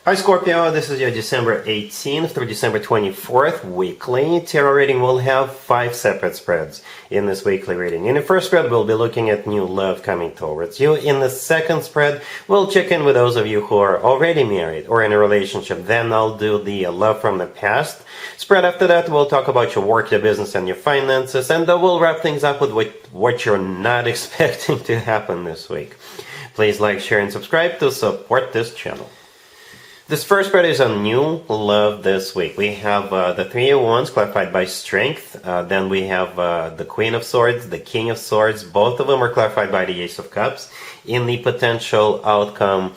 Hi Scorpio, this is your December 18th through December 24th weekly tarot reading. We'll have 5 separate spreads in this weekly reading. In the first spread, we'll be looking at new love coming towards you. In the second spread, we'll check in with those of you who are already married or in a relationship. Then I'll do the love from the past spread. After that, we'll talk about your work, your business, and your finances. And then we'll wrap things up with what you're not expecting to happen this week. Please like, share, and subscribe to support this channel. This first spread is on new love this week. We have the Three of Wands clarified by Strength. Then we have the Queen of Swords, the King of Swords. Both of them are clarified by the Ace of Cups. In the potential outcome,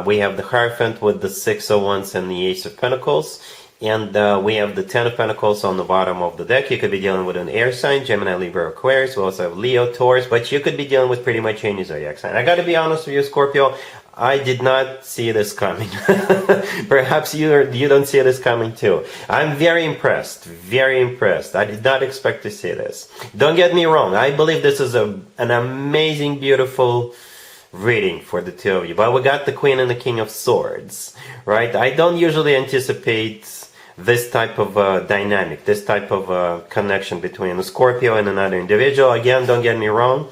we have the Hierophant with the Six of Wands and the Ace of Pentacles. And we have the Ten of Pentacles on the bottom of the deck. You could be dealing with an air sign, Gemini, Libra, Aquarius. We also have Leo, Taurus. But you could be dealing with pretty much any zodiac sign. I got to be honest with you, Scorpio. I did not see this coming. Perhaps you don't see this coming too. I'm very impressed. Very impressed. I did not expect to see this. Don't get me wrong. I believe this is an amazing, beautiful reading for the two of you. But we got the Queen and the King of Swords, right? I don't usually anticipate this type of dynamic, this type of connection between a Scorpio and another individual. Again, don't get me wrong.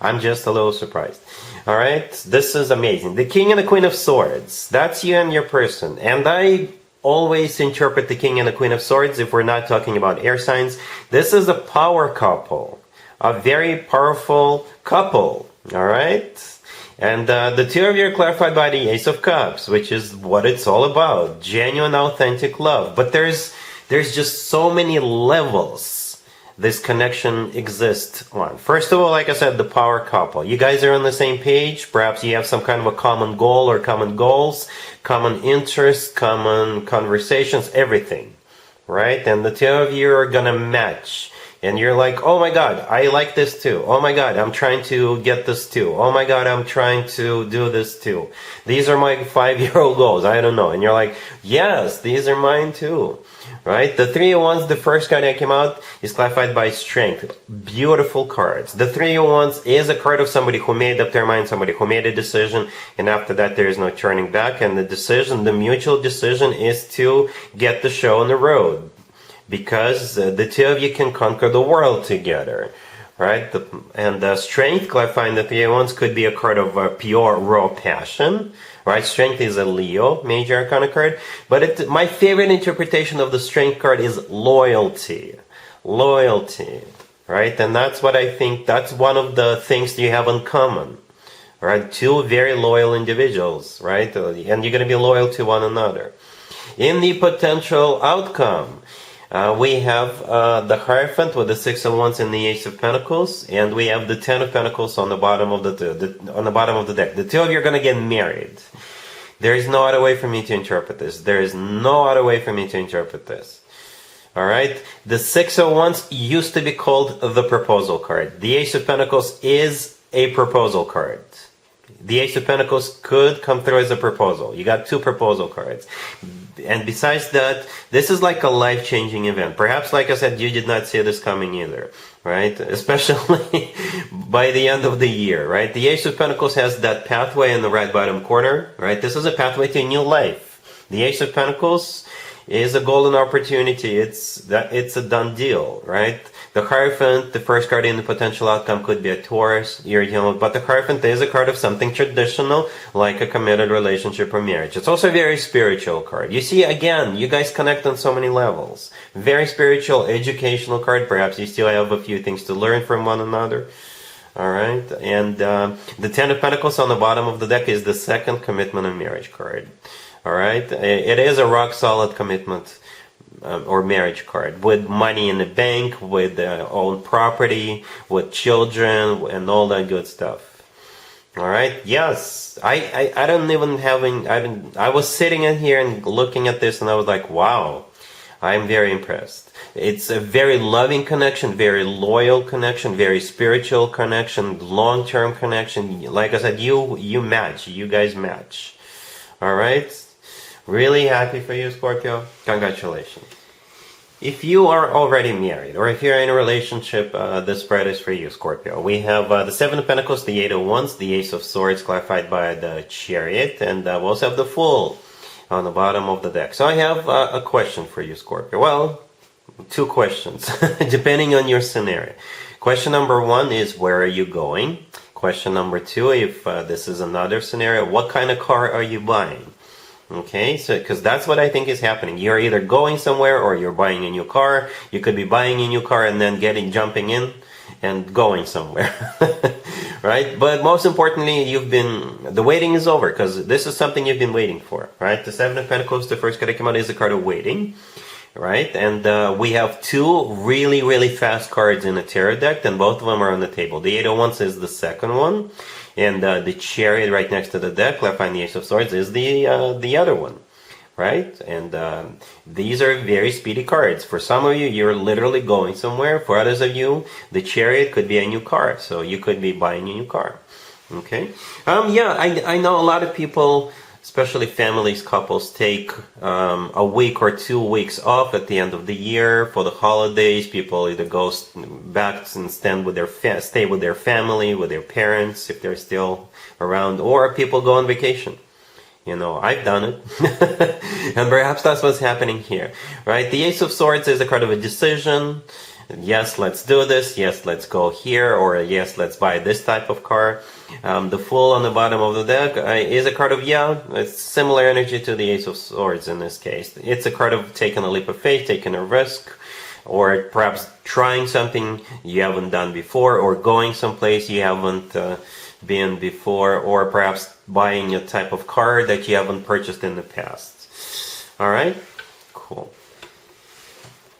I'm just a little surprised. All right, this is amazing. The King and the Queen of Swords, that's you and your person. And I always interpret the King and the Queen of Swords, if we're not talking about air signs, this is a power couple, a very powerful couple, all right? And the two of you are clarified by the Ace of Cups, which is what it's all about, genuine, authentic love. But there's just so many levels this connection exists on. First of all, like I said, the power couple. You guys are on the same page. Perhaps you have some kind of a common goal or common goals, common interests, common conversations, everything, right? And the two of you are gonna match. And you're like, oh my God, I like this too. Oh my God, I'm trying to get this too. Oh my God, I'm trying to do this too. These are my 5-year-old goals. I don't know. And you're like, yes, these are mine too. Right? The Three of Wands, the first card that came out, is clarified by Strength. Beautiful cards. The Three of Wands is a card of somebody who made up their mind, somebody who made a decision, and after that there is no turning back. And the decision, the mutual decision, is to get the show on the road. Because the two of you can conquer the world together. Right? And Strength, clarifying the Three of Wands, could be a card of pure, raw passion. Right? Strength is a Leo, major arcana card. But my favorite interpretation of the Strength card is loyalty. Loyalty. Right? And that's what I think, that's one of the things you have in common. Right? Two very loyal individuals. Right? And you're going to be loyal to one another. In the potential outcome, we have the Hierophant with the Six of Wands and the Ace of Pentacles, and we have the Ten of Pentacles on the bottom of the deck. The two of you are going to get married. There is no other way for me to interpret this. There is no other way for me to interpret this. All right? The Six of Wands used to be called the proposal card. The Ace of Pentacles is a proposal card. The Ace of Pentacles could come through as a proposal. You got 2 proposal cards. And besides that, this is like a life-changing event. Perhaps, like I said, you did not see this coming either, right? Especially by the end of the year, right? The Ace of Pentacles has that pathway in the right bottom corner, right? This is a pathway to a new life. The Ace of Pentacles is a golden opportunity. It's a done deal, right? The Hierophant, the first card in the potential outcome, could be a Taurus you're dealing with, but the Hierophant is a card of something traditional, like a committed relationship or marriage. It's also a very spiritual card. You see, again, you guys connect on so many levels. Very spiritual, educational card. Perhaps you still have a few things to learn from one another. All right, and the Ten of Pentacles on the bottom of the deck is the second commitment and marriage card. All right, it is a rock-solid commitment or marriage card, with money in the bank, with own property, with children, and all that good stuff. All right. Yes, I was sitting in here and looking at this, and I was like, wow, I'm very impressed. It's a very loving connection, very loyal connection, very spiritual connection, long-term connection. Like I said, you match. You guys match. All right. Really happy for you, Scorpio. Congratulations. If you are already married, or if you're in a relationship, this spread is for you, Scorpio. We have the Seven of Pentacles, the Eight of Wands, the Ace of Swords, clarified by the Chariot, and we also have the Fool. on the bottom of the deck. So I have a question for you, Scorpio. Well, two questions, depending on your scenario. Question number one is, where are you going? Question number two, if this is another scenario, what kind of car are you buying? Okay, so because that's what I think is happening. You're either going somewhere or you're buying a new car. You could be buying a new car and then jumping in and going somewhere, right? But most importantly, the waiting is over, because this is something you've been waiting for, right? The Seven of Pentacles, the first card that came out, is a card of waiting, right? And we have two really, really fast cards in the tarot deck, and both of them are on the table. The Eight of Wands is the second one, and the Chariot right next to the deck, left behind the Ace of Swords, is the other one, right? And these are very speedy cards. For some of you, you're literally going somewhere. For others of you, the Chariot could be a new car, so you could be buying a new car. Okay. Yeah, I know a lot of people, especially families, couples, take a week or 2 weeks off at the end of the year for the holidays. People either go back and stay with their family, with their parents if they're still around, or people go on vacation. You know, I've done it. And perhaps that's what's happening here, right? The Ace of Swords is a card of a decision. Yes, let's do this. Yes, let's go here. Or yes, let's buy this type of car. The Fool on the bottom of the deck is a card of, it's similar energy to the Ace of Swords in this case. It's a card of taking a leap of faith, taking a risk, or perhaps trying something you haven't done before, or going someplace you haven't been before, or perhaps buying a type of car that you haven't purchased in the past. All right, cool.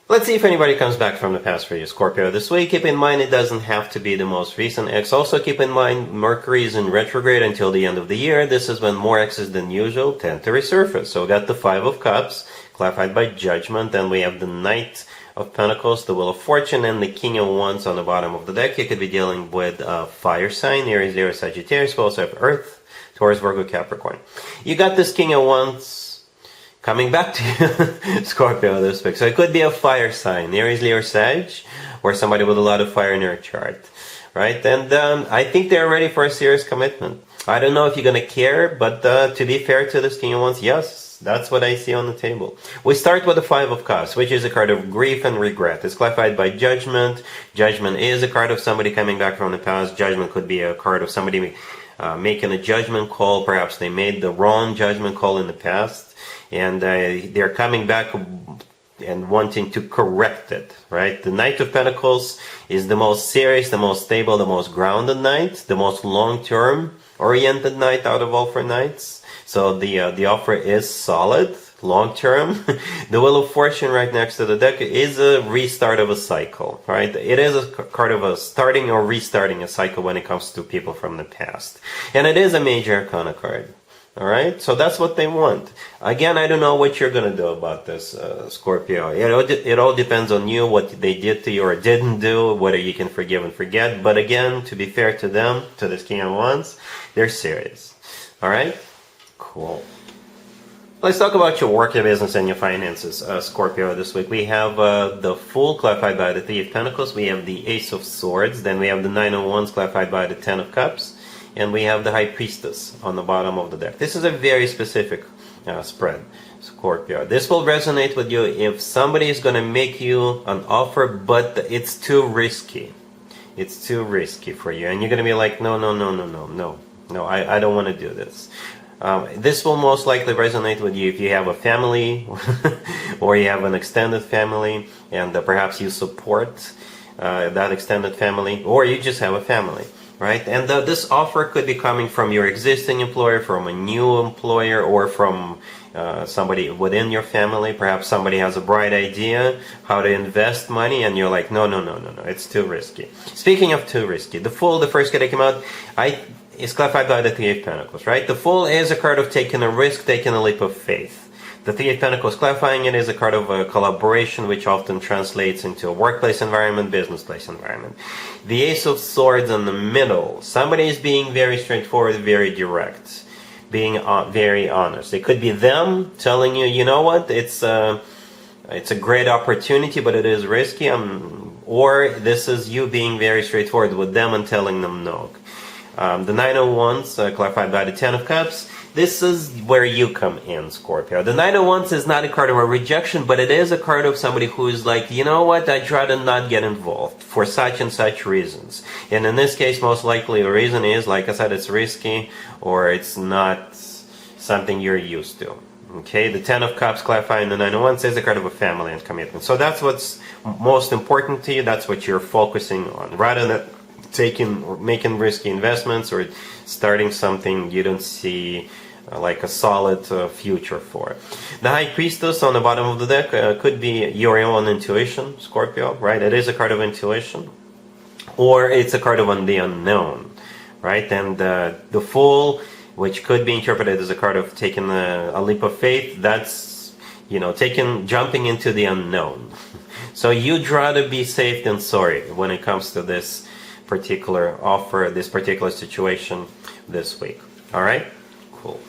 Let's see if anybody comes back from the past for you, Scorpio, this week. Keep in mind, it doesn't have to be the most recent ex. Also keep in mind, Mercury is in retrograde until the end of the year. This is when more exes than usual tend to resurface. So we got the Five of Cups, clarified by Judgment. Then we have the Knight of Pentacles, the Wheel of Fortune, and the King of Wands on the bottom of the deck. You could be dealing with a fire sign, Aries, Leo, Sagittarius. We also have Earth, Taurus, Virgo, Capricorn. You got this King of Wands coming back to you, Scorpio, this week. So it could be a fire sign, Aries, Leo, Sag, or somebody with a lot of fire in their chart, right? And I think they're ready for a serious commitment. I don't know if you're going to care, but to be fair to this King of Wands, yes, that's what I see on the table. We start with the Five of Cups, which is a card of grief and regret. It's clarified by Judgment. Judgment is a card of somebody coming back from the past. Judgment could be a card of somebody making a judgment call. Perhaps they made the wrong judgment call in the past, and they're coming back and wanting to correct it, right? The Knight of Pentacles is the most serious, the most stable, the most grounded knight, the most long-term oriented knight out of all four knights. So the offer is solid, long-term. The Wheel of Fortune right next to the deck is a restart of a cycle, right? It is a card of a starting or restarting a cycle when it comes to people from the past. And it is a major arcana card. All right, so that's what they want. Again, I don't know what you're going to do about this, Scorpio. It all depends on you, what they did to you or didn't do, whether you can forgive and forget. But again, to be fair to them, to this King of Wands, they're serious. All right, cool. Let's talk about your work, your business, and your finances, Scorpio, this week. We have the Fool, clarified by the Three of Pentacles. We have the Ace of Swords. Then we have the Nine of Wands, clarified by the Ten of Cups. And we have the High Priestess on the bottom of the deck. This is a very specific spread, Scorpio. This will resonate with you if somebody is going to make you an offer, but it's too risky. It's too risky for you. And you're going to be like, no, I don't want to do this. This will most likely resonate with you if you have a family or you have an extended family, and perhaps you support that extended family, or you just have a family. Right, and this offer could be coming from your existing employer, from a new employer, or from somebody within your family. Perhaps somebody has a bright idea how to invest money, and you're like, no, it's too risky. Speaking of too risky, the Fool, the first card that came out, is clarified by the Three of Pentacles, right? The Fool is a card of taking a risk, taking a leap of faith. The Three of Pentacles, clarifying it, is a card of a collaboration, which often translates into a workplace environment, business place environment. The Ace of Swords in the middle. Somebody is being very straightforward, very direct, being very honest. It could be them telling you, you know what, it's a great opportunity, but it is risky. Or this is you being very straightforward with them and telling them no. The Nine of Wands, clarified by the Ten of Cups. This is where you come in, Scorpio. The Knight of Wands is not a card of a rejection, but it is a card of somebody who is like, you know what, I'd rather not get involved for such and such reasons. And in this case, most likely the reason is, like I said, it's risky or it's not something you're used to. Okay, the Ten of Cups clarifying the Nine of Wands is a card of a family and commitment. So that's what's most important to you. That's what you're focusing on, rather than taking or making risky investments or starting something you don't see like a solid future for. The High Priestess on the bottom of the deck could be your own intuition, Scorpio, right? It is a card of intuition, or it's a card of the unknown, right? And the Fool, which could be interpreted as a card of taking a leap of faith, that's, you know, jumping into the unknown. So you'd rather be safe than sorry when it comes to this particular offer, this particular situation this week. All right? Cool.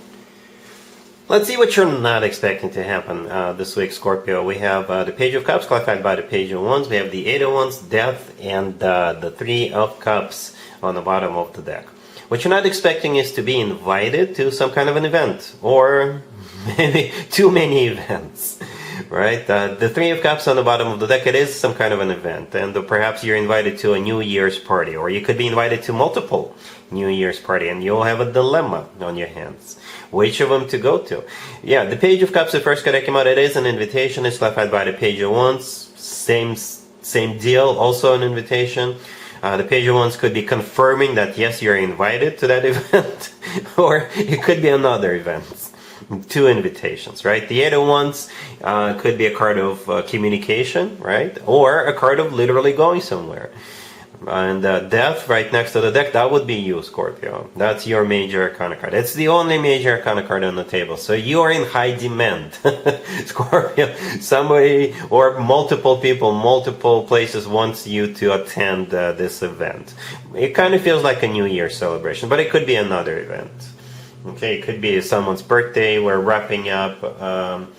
Let's see what you're not expecting to happen this week, Scorpio. We have the Page of Cups clarified by the Page of Wands. We have the Eight of Wands, Death, and the Three of Cups on the bottom of the deck. What you're not expecting is to be invited to some kind of an event, or maybe too many events, right? The Three of Cups on the bottom of the deck, it is some kind of an event, and perhaps you're invited to a New Year's party, or you could be invited to multiple New Year's party, and you'll have a dilemma on your hands. Which of them to go to? Yeah, the Page of Cups, the first card that came out, it is an invitation. It's clarified by the Page of Wands. Same deal, also an invitation. The Page of Wands could be confirming that yes, you're invited to that event, or it could be another event. Two invitations, right? The Eight of Wands could be a card of communication, right? Or a card of literally going somewhere. And Death right next to the deck, that would be you, Scorpio. That's your major arcana card. It's the only major arcana card on the table. So you are in high demand, Scorpio. Somebody or multiple people, multiple places wants you to attend this event. It kind of feels like a New Year celebration, but it could be another event. Okay, it could be someone's birthday. We're wrapping up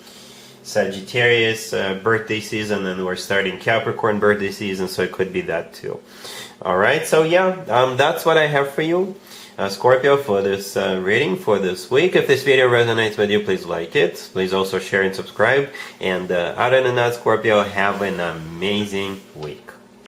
Sagittarius birthday season, and we're starting Capricorn birthday season, so it could be that too. Alright, so yeah, that's what I have for you, Scorpio, for this reading for this week. If this video resonates with you, please like it. Please also share and subscribe. And other than that, Scorpio, have an amazing week.